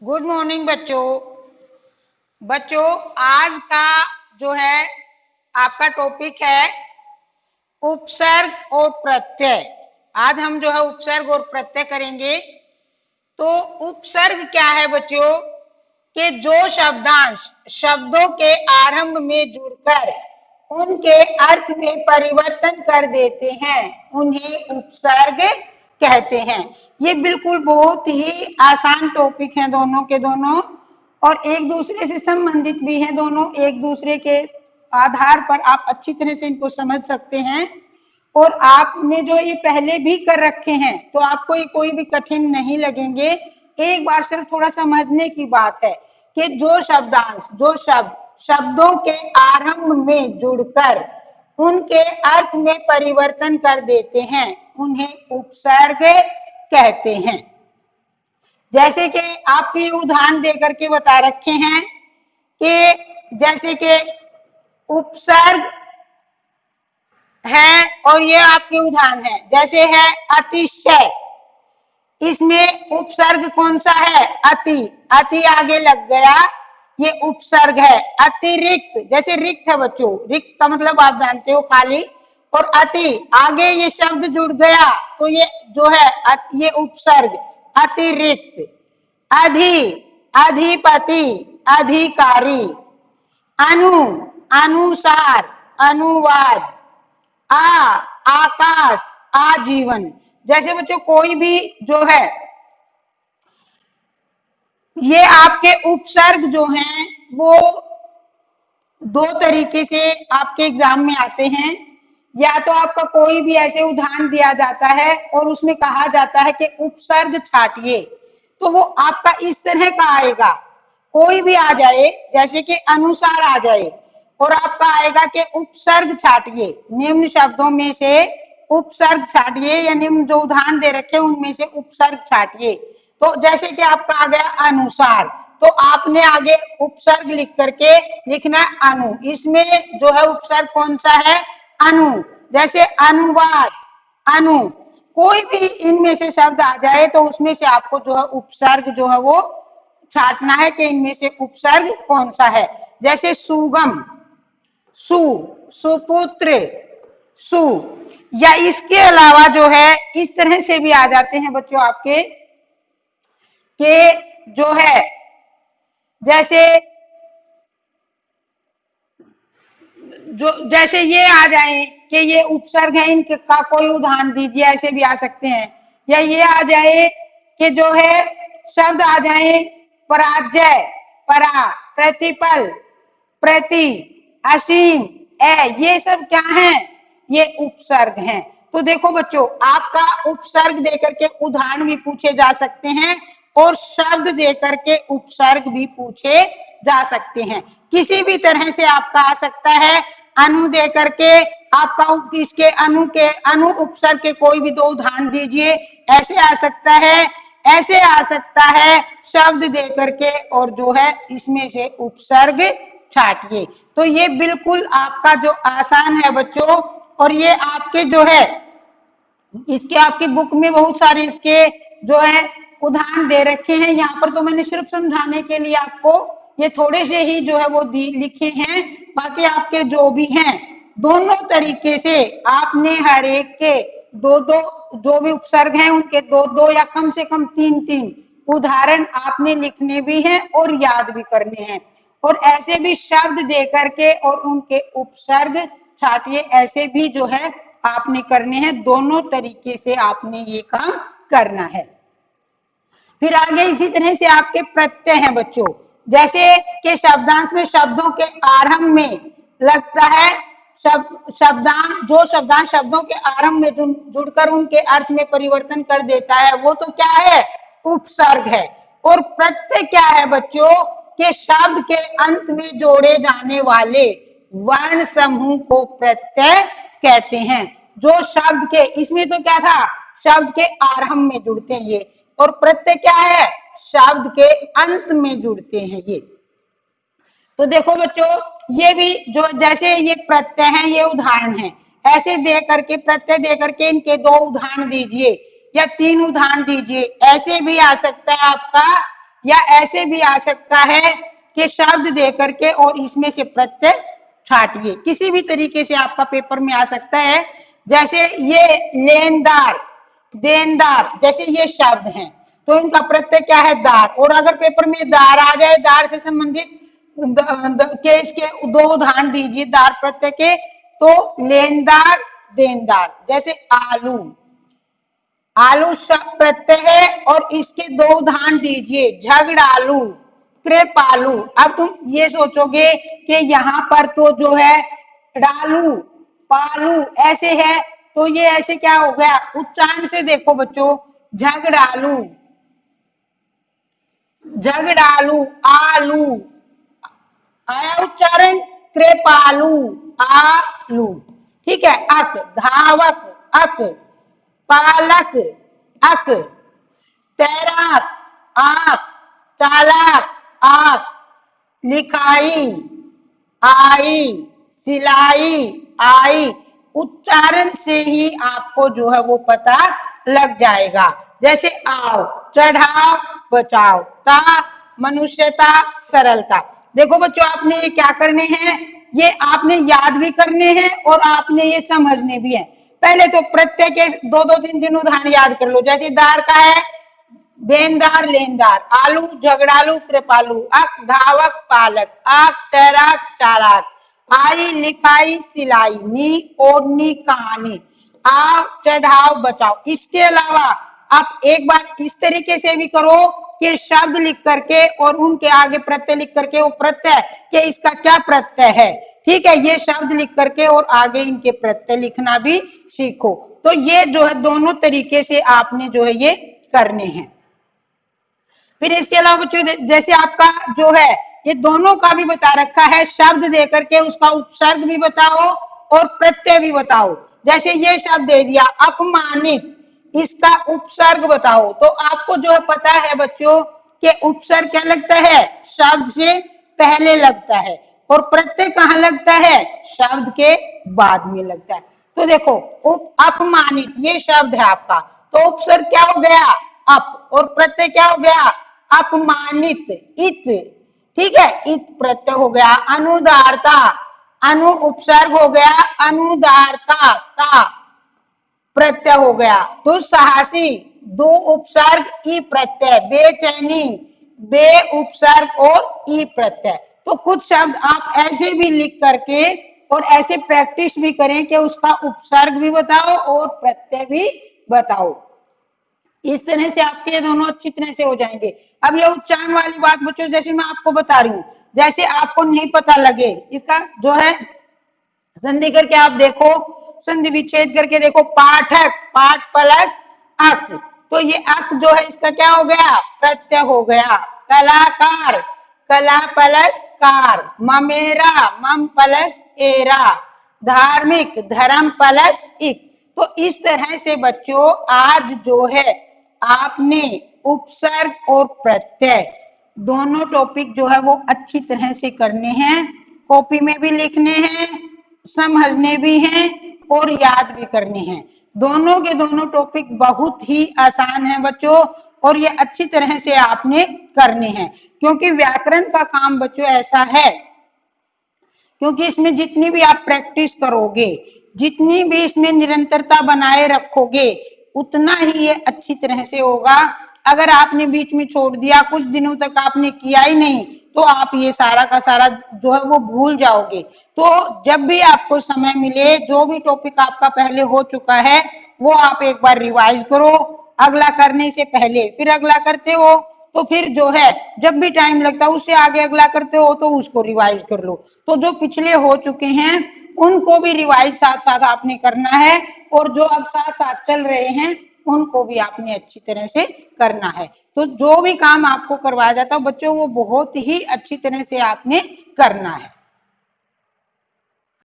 Good morning बच्चों। बच्चों आज का जो है आपका टॉपिक है उपसर्ग और प्रत्यय। आज हम जो है उपसर्ग और प्रत्यय करेंगे। तो उपसर्ग क्या है बच्चों कि जो शब्दांश शब्दों के आरंभ में जुड़कर उनके अर्थ में परिवर्तन कर देते हैं उन्हें उपसर्ग कहते हैं। ये बिल्कुल बहुत ही आसान टॉपिक है दोनों के दोनों, और एक दूसरे से संबंधित भी है। दोनों एक दूसरे के आधार पर आप अच्छी तरह से इनको समझ सकते हैं, और आपने जो ये पहले भी कर रखे हैं तो आपको ये कोई भी कठिन नहीं लगेंगे। एक बार सिर्फ थोड़ा समझने की बात है कि जो शब्दांश जो शब्दों के आरंभ में जुड़कर उनके अर्थ में परिवर्तन कर देते हैं उन्हें उपसर्ग कहते हैं। जैसे कि आपके उदाहरण देकर के बता रखे हैं कि जैसे कि उपसर्ग है, और ये आपके उदाहरण है। जैसे है अतिशय, इसमें उपसर्ग कौन सा है? अति। अति आगे लग गया, ये उपसर्ग है। अतिरिक्त, जैसे रिक्त है बच्चों, रिक्त का मतलब आप जानते हो खाली, और अति आगे ये शब्द जुड़ गया तो ये जो है ये उपसर्ग अतिरिक्त। अधि, अधिपति, अधिकारी। अनु, अनुसार, अनुवाद। आकाश, आजीवन। जैसे बच्चों कोई भी जो है ये आपके उपसर्ग जो हैं वो दो तरीके से आपके एग्जाम में आते हैं। या तो आपका कोई भी ऐसे उदाहरण दिया जाता है और उसमें कहा जाता है कि उपसर्ग छाटिए, तो वो आपका इस तरह का आएगा। कोई भी आ जाए, जैसे कि अनुसार आ जाए और आपका आएगा कि उपसर्ग छाटिए, निम्न शब्दों में से उपसर्ग छाटिए, या निम्न जो उदाहरण दे रखे उनमें से उपसर्ग छाटिए। तो जैसे कि आपका आ गया अनुसार, तो आपने आगे उपसर्ग लिख करके लिखना है अनु। इसमें जो है उपसर्ग कौन सा है? अनु। जैसे अनुवाद, अनु। कोई भी इनमें से शब्द आ जाए तो उसमें से आपको जो है उपसर्ग जो है वो छाटना है कि इनमें से उपसर्ग कौन सा है। जैसे सुगम, सु, सुपुत्र, सु। या इसके अलावा जो है इस तरह से भी आ जाते हैं बच्चों आपके कि जो है जैसे जैसे ये आ जाए कि ये उपसर्ग है, इनका कोई उदाहरण दीजिए, ऐसे भी आ सकते हैं। या ये आ जाए कि जो है शब्द आ जाए पराजय, परा, प्रतिपल, प्रति, असीम, ये सब क्या हैं? ये उपसर्ग हैं। तो देखो बच्चों, आपका उपसर्ग देकर के उदाहरण भी पूछे जा सकते हैं और शब्द देकर के उपसर्ग भी पूछे जा सकते हैं। किसी भी तरह से आपका आ सकता है। अनु देकर के आपका इसके अनु उपसर्ग के कोई भी दो उदाहरण दीजिए, ऐसे आ सकता है। ऐसे आ सकता है शब्द देकर के और जो है इसमें से उपसर्ग छाटिए। तो ये बिल्कुल आपका जो आसान है बच्चों, और ये आपके जो है इसके आपकी बुक में बहुत सारे इसके जो है उदाहरण दे रखे हैं। यहाँ पर तो मैंने सिर्फ समझाने के लिए आपको ये थोड़े से ही जो है वो लिखे हैं। बाकी आपके जो भी हैं दोनों तरीके से आपने हर एक के दो दो जो भी उपसर्ग हैं उनके दो दो या कम से कम तीन तीन उदाहरण आपने लिखने भी हैं और याद भी करने हैं। और ऐसे भी शब्द दे करके और उनके उपसर्ग छाटिए, ऐसे भी जो है आपने करने हैं। दोनों तरीके से आपने ये काम करना है। फिर आगे इसी तरह से आपके प्रत्यय हैं बच्चों। जैसे कि शब्दांश में शब्दों के आरंभ में लगता है जो शब्दांश शब्दों के आरंभ में जुड़कर उनके अर्थ में परिवर्तन कर देता है वो तो क्या है? उपसर्ग है। और प्रत्यय क्या है बच्चों कि शब्द के अंत में जोड़े जाने वाले वर्ण समूह को प्रत्यय कहते हैं। जो शब्द के, इसमें तो क्या था? शब्द के आरंभ में जुड़ते हैं ये, और प्रत्यय क्या है? शब्द के अंत में जुड़ते हैं ये। तो देखो बच्चों, ये भी जो जैसे ये प्रत्यय हैं ये उदाहरण हैं। ऐसे दे करके प्रत्यय दे करके इनके दो उदाहरण दीजिए या तीन उदाहरण दीजिए। ऐसे भी आ सकता है आपका या ऐसे भी आ सकता है कि शब्द दे करके और इसमें से प्रत्यय छाटिए, किसी भी तरीके से आपका पेपर में आ सकता है। जैसे ये लेनदार, देनदार, जैसे ये शब्द हैं तो इनका प्रत्यय क्या है? दार। और अगर पेपर में दार आ जाए, दार से संबंधित के इसके दो उदाहरण दीजिए दार प्रत्यय के, तो लेनदार, देनदार। जैसे आलू, आलू प्रत्यय है और इसके दो उदाहरण दीजिए, झगड़ालू, कृपालू। अब तुम ये सोचोगे कि यहाँ पर तो जो है डालू, पालू ऐसे है, तो ये ऐसे क्या हो गया? उच्चारण से देखो बच्चों, झगड़ालू, झगड़ालू, आलू आया उच्चारण, कृपालू, आलू। ठीक है। अक, धावक, अक, पालक, अक, तैराक, आक, चालाक, आक, लिखाई, आई, सिलाई, आई। उच्चारण से ही आपको जो है वो पता लग जाएगा। जैसे आओ, चढ़ाओ, बचाओ, ता, मनुष्यता, सरलता। देखो बच्चों, आपने ये क्या करने हैं, ये आपने याद भी करने हैं और आपने ये समझने भी है। पहले तो प्रत्यय के दो दो तीन तीन उदाहरण याद कर लो। जैसे दार का है, देनदार, लेनदार, आलू, झगड़ालू, कृपालू, अक, धावक, पालक, आक, तैराक, चालाक, आई, लिखाई, सिलाई, नी, ओढ़नी, कहानी, आओ, चढ़ाओ, बचाओ। इसके अलावा आप एक बार इस तरीके से भी करो कि शब्द लिख करके और उनके आगे प्रत्यय लिख करके, वो प्रत्यय कि इसका क्या प्रत्यय है। ठीक है, ये शब्द लिख करके और आगे इनके प्रत्यय लिखना भी सीखो। तो ये जो है दोनों तरीके से आपने जो है ये करने हैं। फिर इसके अलावा बच्चों, जैसे आपका जो है ये दोनों का भी बता रखा है, शब्द दे करके उसका उपसर्ग भी बताओ और प्रत्यय भी बताओ। जैसे ये शब्द दे दिया अपमानित, इसका उपसर्ग बताओ। तो आपको जो है पता है बच्चों कि उपसर्ग क्या लगता है? शब्द से पहले लगता है और प्रत्यय कहाँ लगता है? शब्द के बाद में लगता है। तो देखो, अपमानित ये शब्द है आपका, तो उपसर्ग क्या हो गया? अप, और प्रत्यय क्या हो गया? अपमानित, इत। ठीक है, इत प्रत्यय हो गया। अनुदारता, अनु उपसर्ग हो गया, अनुदारता, ता प्रत्यय हो गया। दुस्साहसी, दो उपसर्ग, ई प्रत्यय। बेचैनी, बे उपसर्ग और ई प्रत्यय। तो कुछ शब्द आप ऐसे भी लिख करके और ऐसे प्रैक्टिस भी करें कि उसका उपसर्ग भी बताओ और प्रत्यय भी बताओ। इस तरह से आपके ये दोनों अच्छी तरह से हो जाएंगे। अब ये उच्चारण वाली बात बच्चों, जैसे मैं आपको बता रही हूँ, जैसे आपको नहीं पता लगे इसका जो है संधि करके आप देखो, संधि विच्छेद करके देखो। पाठक, पाठ प्लस अक, तो ये अक जो है इसका क्या हो गया? प्रत्यय हो गया। कलाकार, कला प्लस कार। ममेरा, मम प्लस एरा। धार्मिक, धर्म प्लस इक। तो इस तरह से बच्चों आज जो है आपने उपसर्ग और प्रत्यय दोनों टॉपिक जो है वो अच्छी तरह से करने हैं, कॉपी में भी लिखने हैं, समझने भी हैं और याद भी करने हैं। दोनों के दोनों टॉपिक बहुत ही आसान है बच्चों और ये अच्छी तरह से आपने करने हैं, क्योंकि व्याकरण का काम बच्चों ऐसा है, क्योंकि इसमें जितनी भी आप प्रैक्टिस करोगे, जितनी भी इसमें निरंतरता बनाए रखोगे, उतना ही ये अच्छी तरह से होगा। अगर आपने बीच में छोड़ दिया, कुछ दिनों तक आपने किया ही नहीं, तो आप ये सारा का सारा जो है वो भूल जाओगे। तो जब भी आपको समय मिले, जो भी टॉपिक आपका पहले हो चुका है वो आप एक बार रिवाइज करो, अगला करने से पहले। फिर अगला करते हो तो फिर जो है जब भी टाइम लगता है उससे आगे अगला करते हो तो उसको रिवाइज कर लो। तो जो पिछले हो चुके हैं उनको भी रिवाइज साथ साथ आपने करना है और जो अब साथ साथ चल रहे हैं उनको भी आपने अच्छी तरह से करना है। तो जो भी काम आपको करवाया जाता है बच्चों, वो बहुत ही अच्छी तरह से आपने करना है।